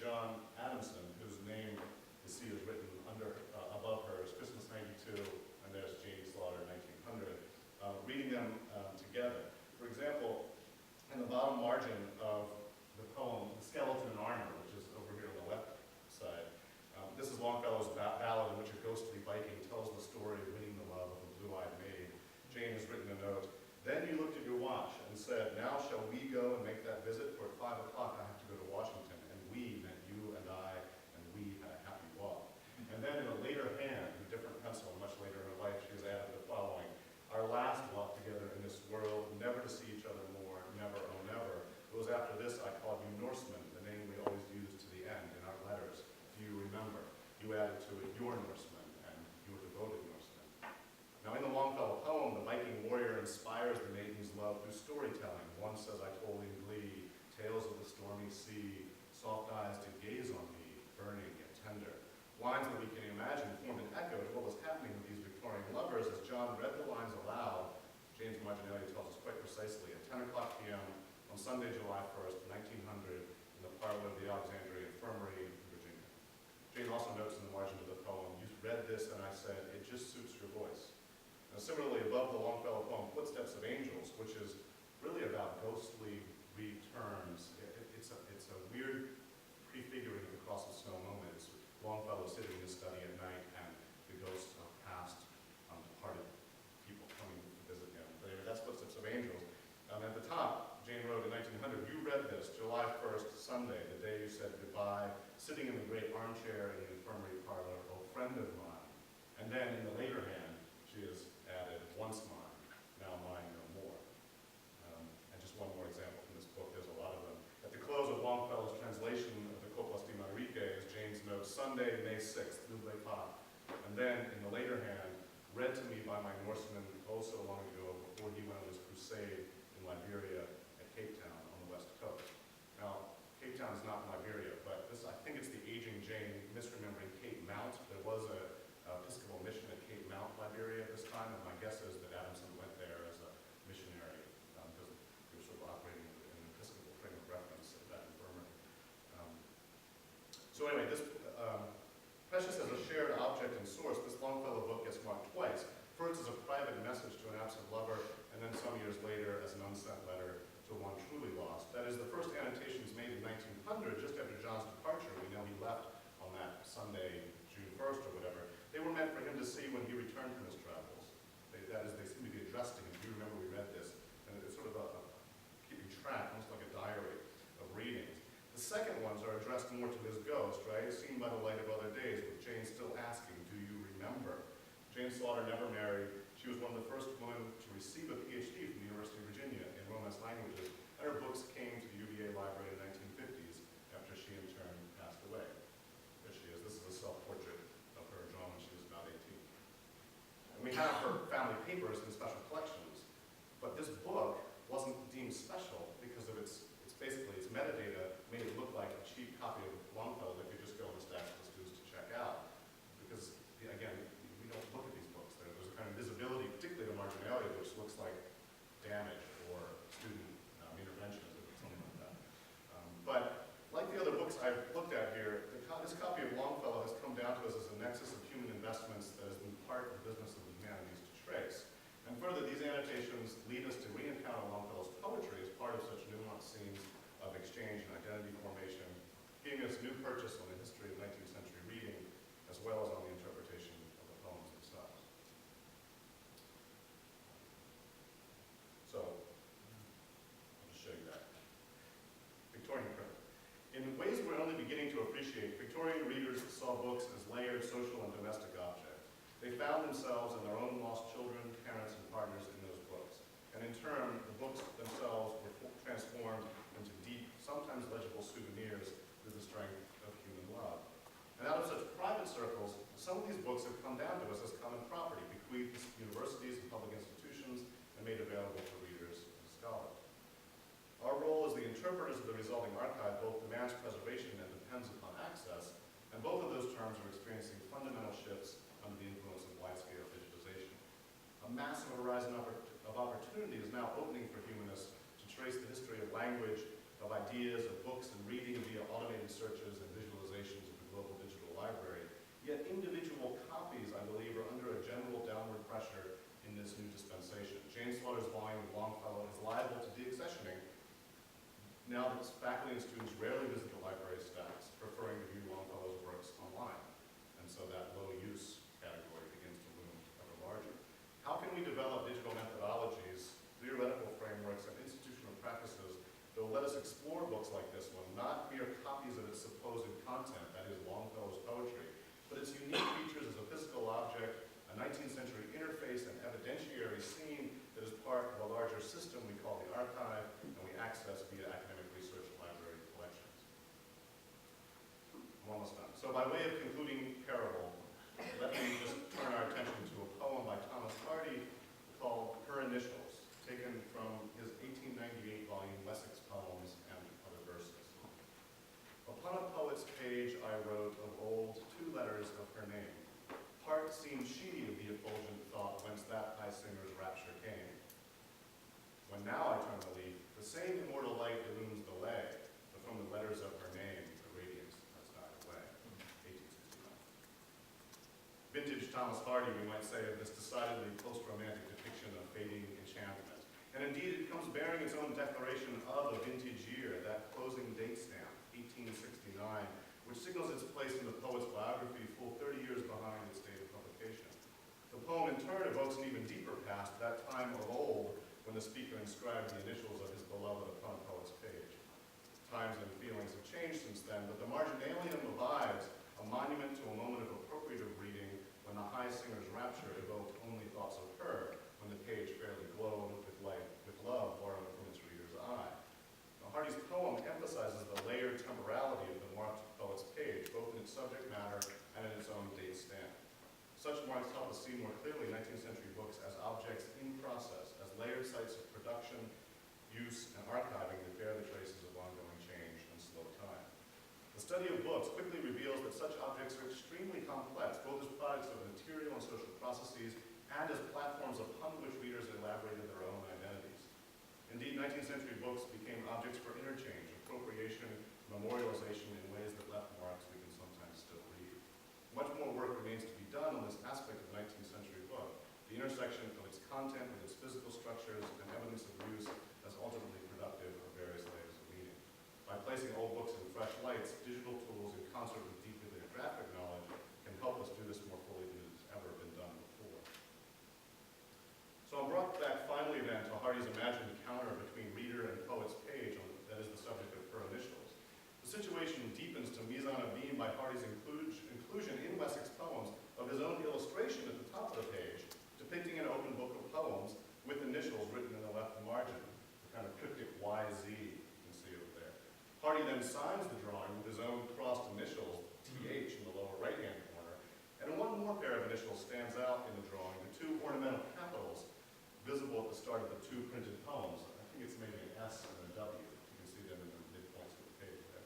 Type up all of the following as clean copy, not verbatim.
John Adamson, whose name you see is written above her, is Christmas '92, and there's Janie Slaughter, 1900, reading them together. For example, in the bottom margin of the poem, The Skeleton in Armor, which is over here on the left side, this is Longfellow's ballad in which a ghostly Viking tells the story of winning the love of a blue-eyed maid. Jane has written a note. Then you looked at your watch and said, now shall we go and make that visit? For at 5 o'clock I have to go to Washington. And we meant you and I, and we had a happy walk. And then in a later hand, a different pencil, much later in her life, she has added the following. Our last walk together in this world, never to see each other more, never, oh never. It was after this I called you Norseman, the name we always used to the end in our letters. Do you remember? You added to it your Norseman and your devoted Norseman. Now in the Longfellow poem, the Viking warrior inspires the maiden's love through storytelling. One says, I told in glee, tales of the stormy sea, soft eyes to gaze on me, burning yet tender. Lines that we can imagine formed an echo to what was happening with these Victorian lovers. As John read the lines aloud, James Marginelli tells us quite precisely, at 10 o'clock p.m. on Sunday, July 1st, 1900, in the parlor of the Alexandria Infirmary in Virginia. Jane also notes in the margin of the poem, you read this and I said, it just suits your voice. Now, similarly, above the Longfellow poem, Footsteps of Angels, which is really about ghostly returns. It's a weird prefiguring of the Cross of Snow moment. It's Longfellow sitting in his study at night and the ghosts of past departed people coming to visit him. But anyway, that's Footsteps of Angels. At the top, Jane wrote in 1900, you read this, July 1st, Sunday, the day you said goodbye, sitting in the great armchair in the infirmary parlor, oh friend of mine. And then in the later hand, she has added, once mine, now mine no more. And just one more example from this book, there's a lot of them. At the close of Longfellow's translation of the Coplas de Manrique is Jane's note, Sunday, May 6th, N'oublie pas. And then in the later hand, read to me by my Norseman oh so long ago before he went on his crusade in Liberia at Cape Town on the west coast. Now, Cape Town is not in Liberia, but this, I think it's the aging Jane misremembering Cape Mount. There was a Episcopal mission at Cape Mount, Liberia at this time, and my guess is that Adamson went there as a missionary because they were sort of operating in an Episcopal frame of reference at that infirmary. So anyway, this precious as a shared object and source, this Longfellow book gets marked twice. First as a private message to an absent lover, and then some years later as an unsent letter to one truly lost. That is, the first annotations made in 1900, just after John's departure. We know he left on that Sunday, June 1st or whatever. They were meant for him to see when he returned from his travels. That is, they seem to be addressed to him. Do you remember we read this? And it's sort of keeping track, almost like a diary of readings. The second ones are addressed more to his ghost, right? Seen by the light of other days, with Jane still asking, do you remember? Jane Slaughter never married. She was one of the first women to receive a PhD from the University of Virginia in Romance languages, and her books came to the UVA library in the 1950s after she in turn passed away. There she is. This is a self-portrait of her drawn when she was about 18. And we have her family papers in special collections, but this book wasn't deemed special because of its metadata made it look like a cheap copy of Longfellow that could just go in the stacks of the students to check out. Because, again, we don't look at these books. There's a kind of visibility, particularly the marginalia, which looks like damage or student intervention, something like that. But like the other books I've looked at here, this copy of Longfellow has come down to us as a nexus of human investments that has been part of the business of the humanities to trace. And further, these annotations lead us to re-encounter Longfellow's poetry as part of such nuanced scenes of exchange and identity formation, giving us new purchase on the history of 19th century reading, as well as on the interpretation of the poems themselves. So, I'll just show you that. Victorian print. In ways we're only beginning to appreciate, Victorian readers saw books as layered social and domestic objects. They found themselves and their own lost children, parents, and partners in those books. And in turn, the books themselves were transformed into deep, sometimes legible souvenirs through the strength of human love. And out of such private circles, some of these books have come down to us as common property, bequeathed to universities and public institutions, and made available for readers and scholars. Our role as the interpreters of the resulting archive both demands preservation and depends upon access, and both of those terms are experiencing fundamental shifts under the influence of wide-scale digitization. A massive horizon of opportunity is now opening for humanists to trace the history of language, of ideas, of books, and reading via automated searches and So by way of concluding parable, let me just turn our attention to a poem by Thomas Hardy called Her Initials, taken from his 1898 volume Wessex Poems and Other Verses. Upon a poet's page I wrote of old 2 letters of her name. Part seemed she of the effulgent thought whence that high singer's rapture came. When now I turn the leaf, the same immortal light illumes the way, but from the letters of her name the radiance has died away. 1869. Vintage Thomas Hardy, we might say, of this decidedly post-romantic depiction of fading enchantment. And indeed, it comes bearing its own declaration of a vintage year, that closing date stamp, 1869, which signals its place in the poet's biography full 30 years behind its date of publication. The poem in turn evokes an even deeper past, that time of old, when the speaker inscribed the initials of his beloved upon a poet's page. Times and feelings have changed since then, but the marginalium abides, a monument to a moment of appropriative reading when the high singer's rapture evoked only thoughts of her, when the page fairly glowed with light, with love borrowed from its reader's eye. Now, Hardy's poem emphasizes the layered temporality of the marked poet's page, both in its subject matter and in its own date stamp. Such marks help us see more clearly 19th century books as objects in process, as layered sites of production, use, and archiving that bear the traces of ongoing change and slow time. The study of books quickly reveals that such objects are extremely complex, both as products of material and social processes, and as platforms upon which readers elaborated their own identities. Indeed, 19th century books became objects for interchange, appropriation, memorialization in ways that left marks we can sometimes still read. Much more work remains to be done on this aspect of the 19th century book, the intersection of its content with its physical structures and evidence of use as ultimately productive of various layers of meaning. By placing old books in fresh lights, digital tools in concert with deep bibliographic knowledge can help us do this more fully than it's ever been done before. So I'm brought back finally then to Hardy's imagined encounter between reader and poet's page, that is the subject of Her Initials. The situation deepens to mise en abîme by Hardy's inclusion in Wessex Poems of his own illustration at the top of the page, depicting an open book of poems with initials written in the left margin, the kind of cryptic YZ you can see over there. Hardy then signs the drawing with his own crossed initials, TH, in the lower right-hand corner, and one more pair of initials stands out in the drawing, the 2 ornamental capitals visible at the start of the 2 printed poems. I think it's maybe an S and a W. You can see them in the midpoints of the page there.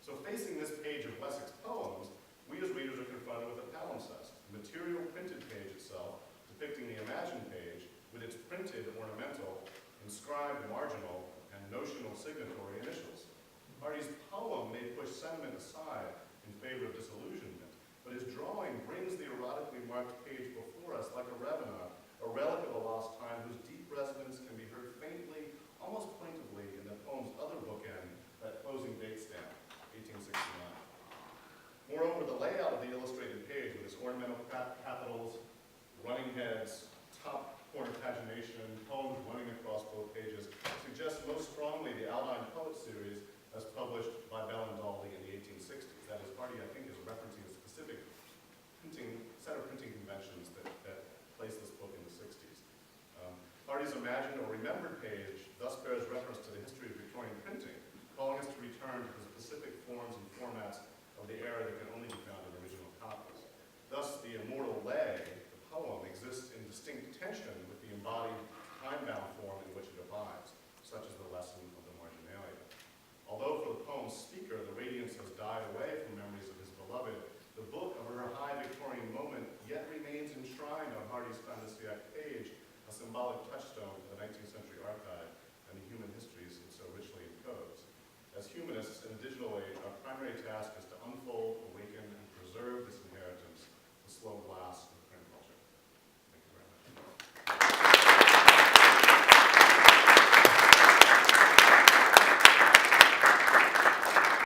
So facing this page of Wessex Poems, we as readers are confronted with a palimpsest, the material printed page itself, depicting the imagined page with its printed ornamental, inscribed marginal, and notional signatory initials. Hardy's poem may push sentiment aside in favor of disillusionment, but his drawing brings the erotically marked page before us like a revenant, a relic of a lost time whose deep resonance can be heard faintly, almost plaintively, in the poem's other bookend, that closing date stamp, 1869. Moreover, the layout of the illustrated page with its ornamental capitals, running heads, top corner pagination, poems running across both pages, suggests most strongly the Aldine Poet series as published by Bell and Dawley in the 1860s. That is, Hardy, I think, is referencing a specific set of printing conventions that placed this book in the 60s. Hardy's imagined or remembered page thus bears reference to the history of Victorian printing, calling us to return to the specific forms and formats of the era that can only be found in original copies. Thus, the immortal lay, the poem, exists in distinct tension with the embodied, time-bound form in which it abides, such as the lesson of the marginalia. Although for the poem's speaker, the radiance has died away from memories of his beloved, the book of her high Victorian moment yet remains enshrined on Hardy's fin de siècle page, a symbolic touchstone for the 19th century archive and the human histories it so richly encodes. As humanists in the digital age, our primary task is